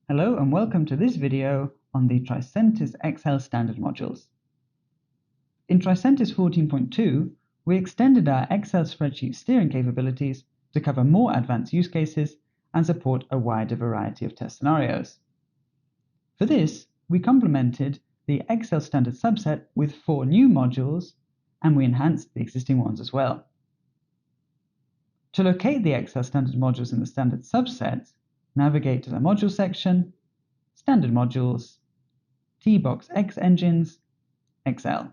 Hello and welcome to this video on the Tricentis Excel standard modules. In Tricentis 14.2, we extended our Excel spreadsheet steering capabilities to cover more advanced use cases and support a wider variety of test scenarios. For this, we complemented the Excel standard subset with 4 new modules, and we enhanced the existing ones as well. To locate the Excel standard modules in the standard subset, navigate to the Module section, Standard Modules, T-Box X Engines, Excel.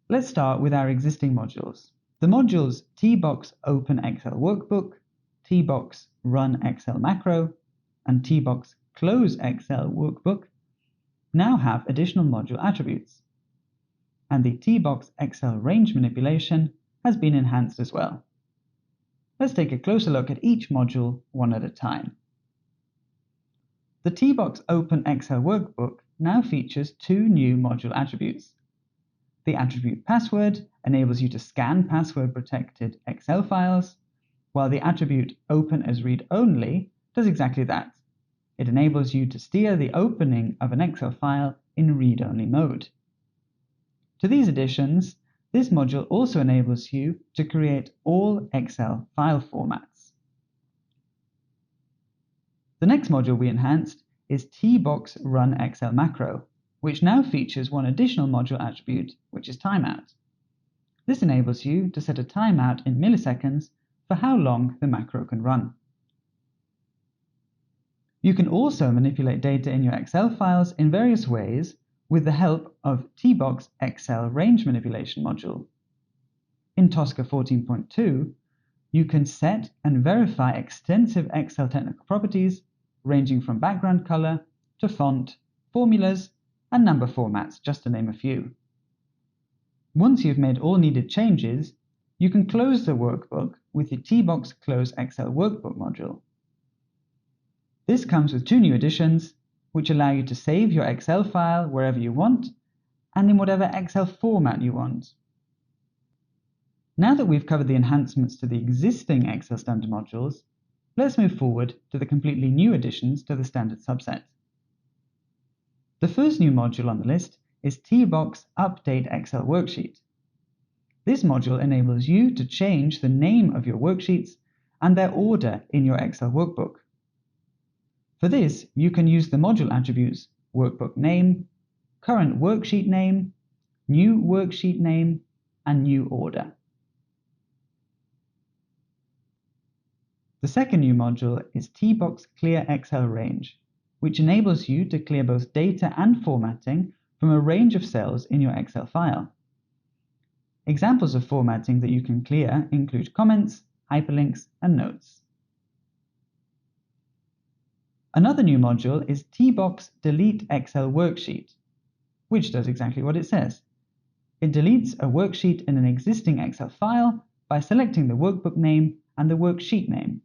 Let's start with our existing modules. The modules T-Box Open Excel Workbook, T-Box Run Excel Macro, and T-Box Close Excel Workbook now have additional module attributes, and the T-Box Excel Range Manipulation has been enhanced as well. Let's take a closer look at each module one at a time. The T-Box Open Excel Workbook now features 2 new module attributes. The attribute Password enables you to scan password-protected Excel files, while the attribute Open as Read Only does exactly that. It enables you to steer the opening of an Excel file in read-only mode. To these additions, this module also enables you to create all Excel file formats. The next module we enhanced is T-Box Run Excel Macro, which now features one additional module attribute, which is timeout. This enables you to set a timeout in milliseconds for how long the macro can run. You can also manipulate data in your Excel files in various ways with the help of T-Box Excel Range Manipulation module. In Tosca 14.2, you can set and verify extensive Excel technical properties ranging from background color to font, formulas, and number formats, just to name a few. Once you've made all needed changes, you can close the workbook with the T-Box Close Excel Workbook module. This comes with 2 new additions, which allow you to save your Excel file wherever you want and in whatever Excel format you want. Now that we've covered the enhancements to the existing Excel standard modules, let's move forward to the completely new additions to the standard subset. The first new module on the list is T-Box Update Excel Worksheet. This module enables you to change the name of your worksheets and their order in your Excel workbook. For this, you can use the module attributes Workbook Name, Current Worksheet Name, New Worksheet Name, and New Order. The second new module is T-Box Clear Excel Range, which enables you to clear both data and formatting from a range of cells in your Excel file. Examples of formatting that you can clear include comments, hyperlinks, and notes. Another new module is T-Box Delete Excel Worksheet, which does exactly what it says. It deletes a worksheet in an existing Excel file by selecting the workbook name and the worksheet name.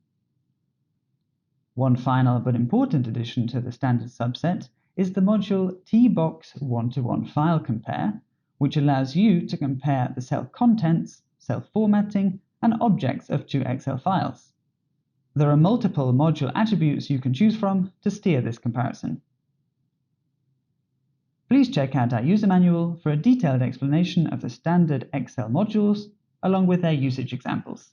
One final but important addition to the standard subset is the module T-Box One-to-One File Compare, which allows you to compare the cell contents, cell formatting, and objects of 2 Excel files. There are multiple module attributes you can choose from to steer this comparison. Please check out our user manual for a detailed explanation of the standard Excel modules, along with their usage examples.